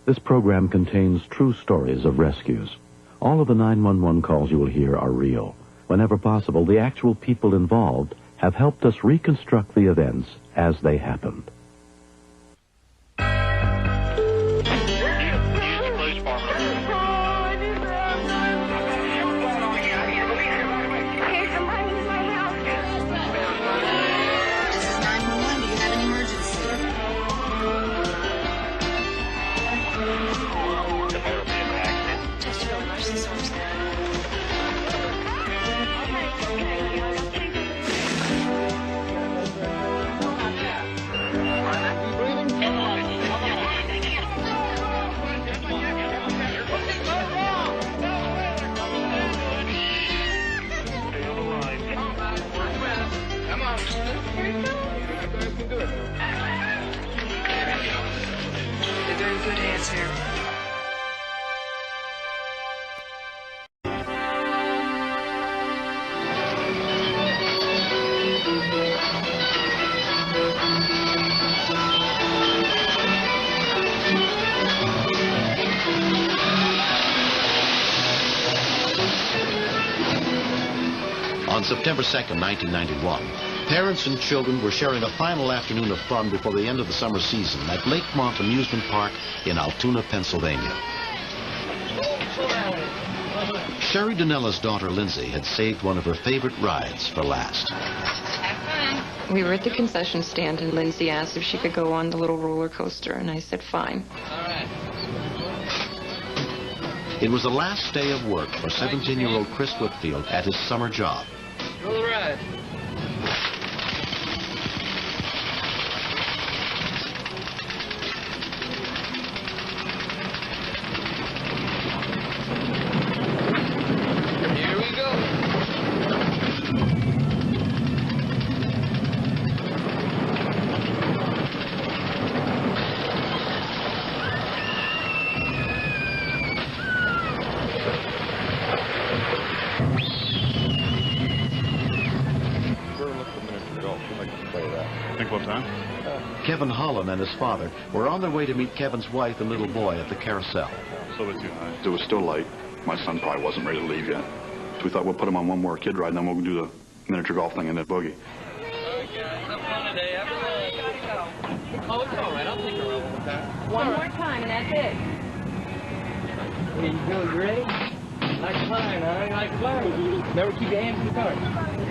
This program contains true stories of rescues. All of the 911 calls you will hear are real. Whenever possible, the actual people involved have helped us reconstruct the events as they happened. On September 2nd, 1991, parents and children were sharing a final afternoon of fun before the end of the summer season at Lakemont Amusement Park in Altoona, Pennsylvania. Sherry Danella's daughter, Lindsay, had saved one of her favorite rides for last. We were at the concession stand, and Lindsay asked if she could go on the little roller coaster, and I said, fine. All right. It was the last day of work for 17-year-old Chris Whitfield at his summer job. Go the ride. Here we go. Kevin Holland and his father were on their way to meet Kevin's wife and little boy at the carousel. It was still light. My son probably wasn't ready to leave yet. So we thought we'll put him on one more kid ride, and then we'll do the miniature golf thing and then boogie. Oh, it's all right. I'll take her over with that. One more time, and that's it. There you go. You ready? Like flying, huh? Like flying. Never keep your hands in the car.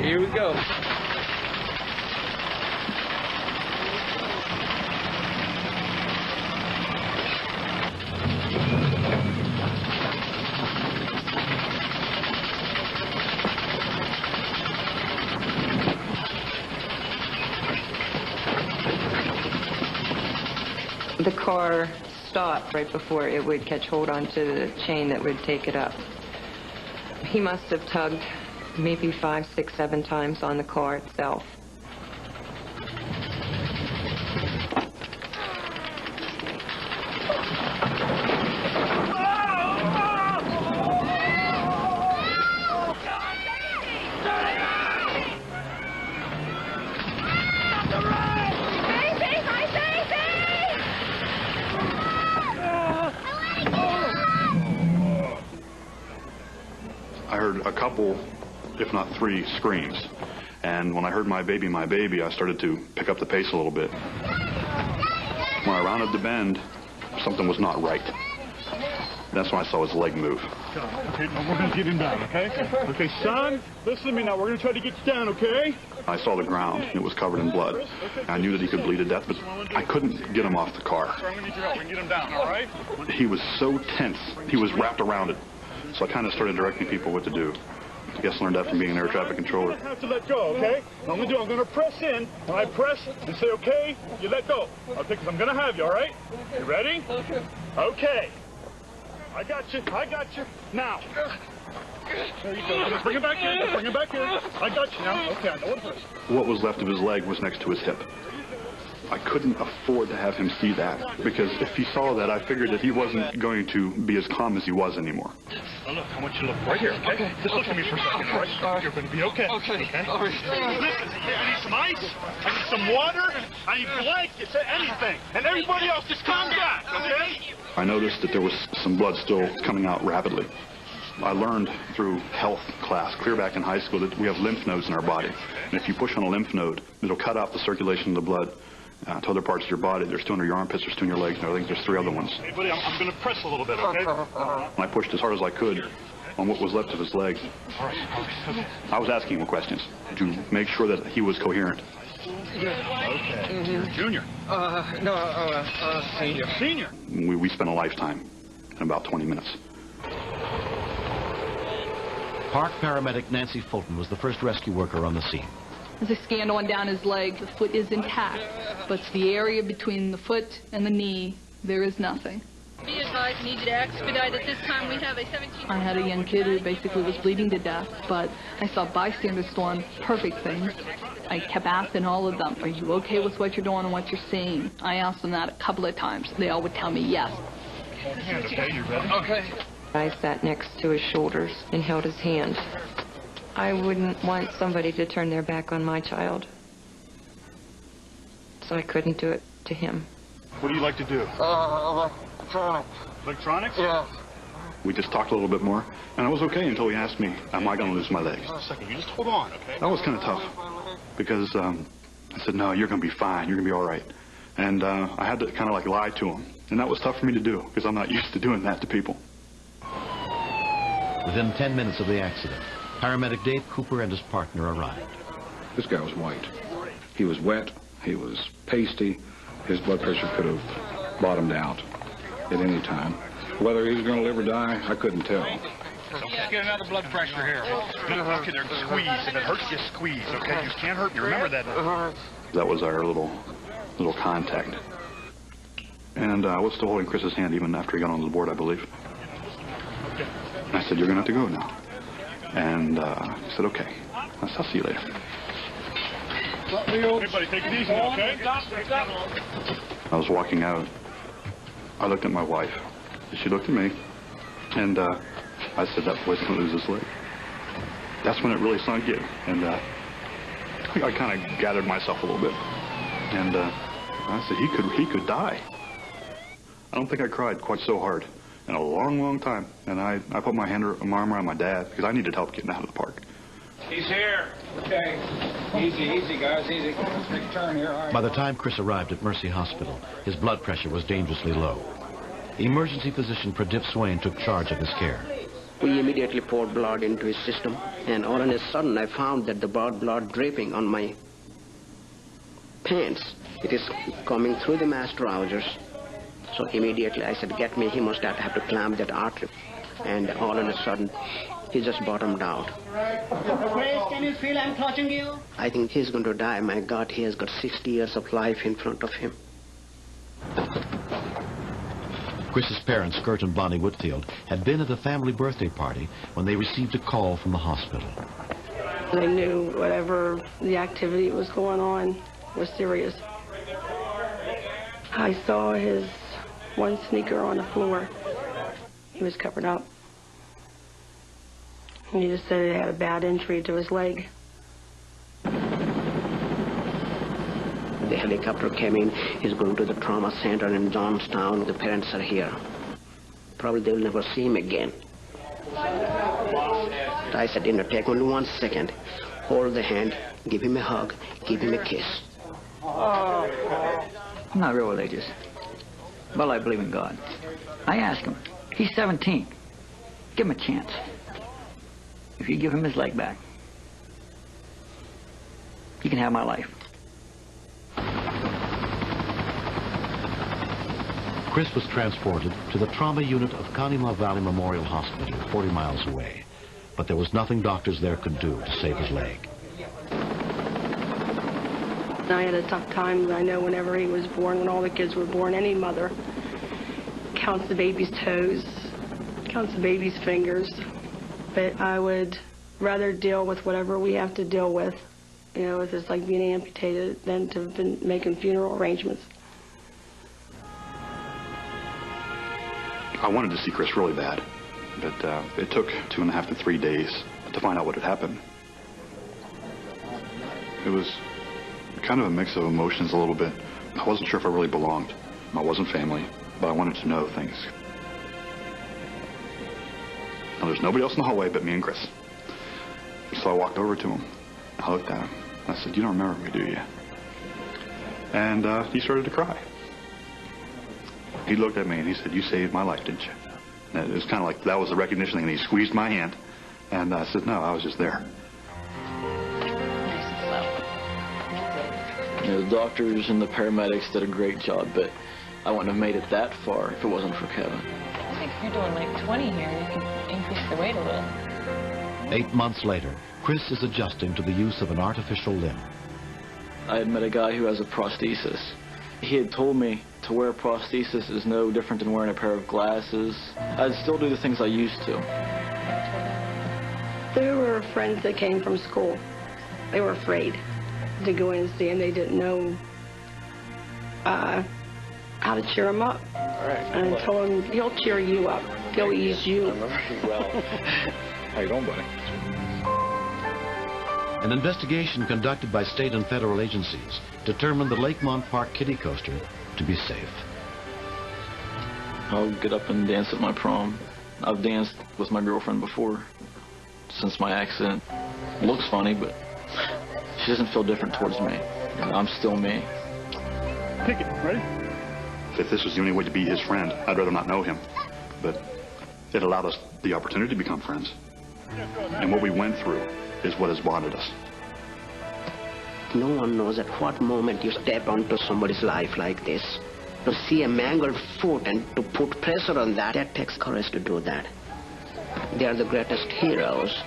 Here we go. The car stopped right before it would catch hold onto the chain that would take it up. He must have tugged maybe 5, 6, 7 times on the car itself. I heard a couple, if not 3, screams. And when I heard my baby, I started to pick up the pace a little bit. When I rounded the bend, something was not right. That's when I saw his leg move. Okay, now we're going to get him down, okay? Okay, son, listen to me now. We're going to try to get you down, okay? I saw the ground. It was covered in blood. I knew that he could bleed to death, but I couldn't get him off the car. So I'm going to need your help. We can get him down, all right? He was so tense. He was wrapped around it. So I kind of started directing people what to do. I guess I learned that from being an air traffic controller. You have to let go, okay? What I'm going to press in. When I press and say, okay, you let go. Okay, because I'm going to have you, all right? You ready? Okay. I got you. Now. There you go. Let's bring him back in. Bring him back in. I got you now. Okay, I know what it is. What was left of his leg was next to his hip. I couldn't afford to have him see that, because if he saw that, I figured that he wasn't going to be as calm as he was anymore. Now look, I want you to look right here, okay? Just look at me for a second, all right? You're going to be okay. Okay? All right. Listen, I need some ice, I need some water, I need blankets, anything. And everybody else, just calm down, okay? I noticed that there was some blood still coming out rapidly. I learned through health class, clear back in high school, that we have lymph nodes in our body. And if you push on a lymph node, it'll cut off the circulation of the blood to other parts of your body. There's two under your armpits, there's two in your legs, and I think there's three other ones. Hey, buddy, I'm going to press a little bit, okay? And I pushed as hard as I could on what was left of his leg. All right. I was asking him questions to make sure that he was coherent. Okay. You're a junior. Senior. Senior. We spent a lifetime in about 20 minutes. Park paramedic Nancy Fulton was the first rescue worker on the scene. As I scanned on down his leg, the foot is intact, but the area between the foot and the knee, there is nothing. Be advised, need to expedite. At this time, we have a 17. I had a young kid who basically was bleeding to death, but I saw bystanders doing perfect things. I kept asking all of them, are you okay with what you're doing and what you're seeing? I asked them that a couple of times. They all would tell me yes. Okay, you ready? Okay. I sat next to his shoulders and held his hand. I wouldn't want somebody to turn their back on my child, so I couldn't do it to him. What do you like to do? Electronics. Electronics? Yeah. We just talked a little bit more, and I was okay until he asked me, am I going to lose my legs? Just a second, you just hold on, okay? That was kind of tough, because I said, no, you're going to be fine, you're going to be all right. And I had to kind of like lie to him, and that was tough for me to do, because I'm not used to doing that to people. Within 10 minutes of the accident, paramedic Dave Cooper and his partner arrived. This guy was white. He was wet, he was pasty, his blood pressure could have bottomed out at any time. Whether he was going to live or die, I couldn't tell. Let's get another blood pressure here. Okay, there, squeeze. If it hurts you, squeeze, okay? You can't hurt me. Remember that. That was our little contact. And I was still holding Chris's hand even after he got on the board, I believe. And I said, you're going to have to go now. And he said, okay. I'll see you later. Everybody take it easy, okay? I was walking out. I looked at my wife. She looked at me. And I said, that boy's going to lose his leg. That's when it really sunk in. And I kind of gathered myself a little bit. And I said, he could die. I don't think I cried quite so hard in a long, long time. And I put my arm around my dad because I needed help getting out of the park. He's here. Okay. Easy, guys, easy. Big turn here. All right. By the time Chris arrived at Mercy Hospital, his blood pressure was dangerously low. Emergency physician Pradip Swain took charge of his care. We immediately poured blood into his system, and all of a sudden I found that the blood dripping on my pants. It is coming through the mass trousers. So immediately I said, get me, he must have to clamp that artery. And all of a sudden, he just bottomed out. Chris, can you feel I'm clutching you? I think he's going to die. My God, he has got 60 years of life in front of him. Chris's parents, Kurt and Bonnie Whitfield, had been at a family birthday party when they received a call from the hospital. They knew whatever the activity was going on was serious. I saw his one sneaker on the floor. He was covered up. And he just said he had a bad injury to his leg. The helicopter came in. He's going to the trauma center in Johnstown. The parents are here. Probably they'll never see him again. I said, take only 1 second. Hold the hand, give him a hug, give him a kiss. I'm not real religious, but I believe in God. I asked him, he's 17. Give him a chance. If you give him his leg back, he can have my life. Chris was transported to the trauma unit of Conemaugh Valley Memorial Hospital, 40 miles away. But there was nothing doctors there could do to save his leg. I had a tough time. I know whenever he was born, when all the kids were born, any mother counts the baby's toes, counts the baby's fingers. But I would rather deal with whatever we have to deal with, if it's like being amputated, than to have been making funeral arrangements. I wanted to see Chris really bad, but it took 2.5 to 3 days to find out what had happened. It was kind of a mix of emotions a little bit. I wasn't sure if I really belonged. I wasn't family. but I wanted to know things. Now, there's nobody else in the hallway but me and Chris. So I walked over to him. I looked at him. I said, "You don't remember me, do you?" And he started to cry. He looked at me and he said, "You saved my life, didn't you?" And it was kind of like that was the recognition thing. And he squeezed my hand. And I said, "No, I was just there." You know, the doctors and the paramedics did a great job, but I wouldn't have made it that far if it wasn't for Kevin. I think if you're doing like 20 here, you can increase the weight a little. 8 months later, Chris is adjusting to the use of an artificial limb. I had met a guy who has a prosthesis. He had told me to wear a prosthesis is no different than wearing a pair of glasses. I'd still do the things I used to. There were friends that came from school. They were afraid to go in and see him. They didn't know how to cheer him up. And I told him, he'll cheer you up. He'll ease you. Well, how you doing, buddy? An investigation conducted by state and federal agencies determined the Lakemont Park kiddie coaster to be safe. I'll get up and dance at my prom. I've danced with my girlfriend before, since my accident. Looks funny, but she doesn't feel different towards me. I'm still me. Pick it, ready? If this was the only way to be his friend, I'd rather not know him. But it allowed us the opportunity to become friends. And what we went through is what has bonded us. No one knows at what moment you step onto somebody's life like this. To see a mangled foot and to put pressure on that, that takes courage to do that. They are the greatest heroes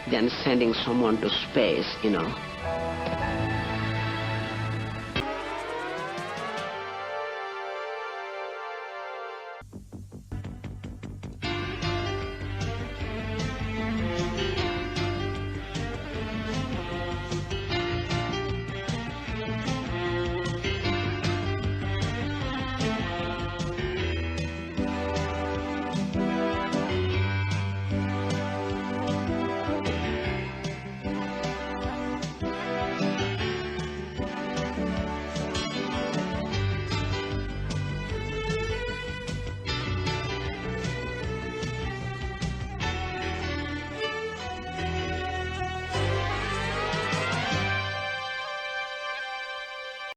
than sending someone to space, you know.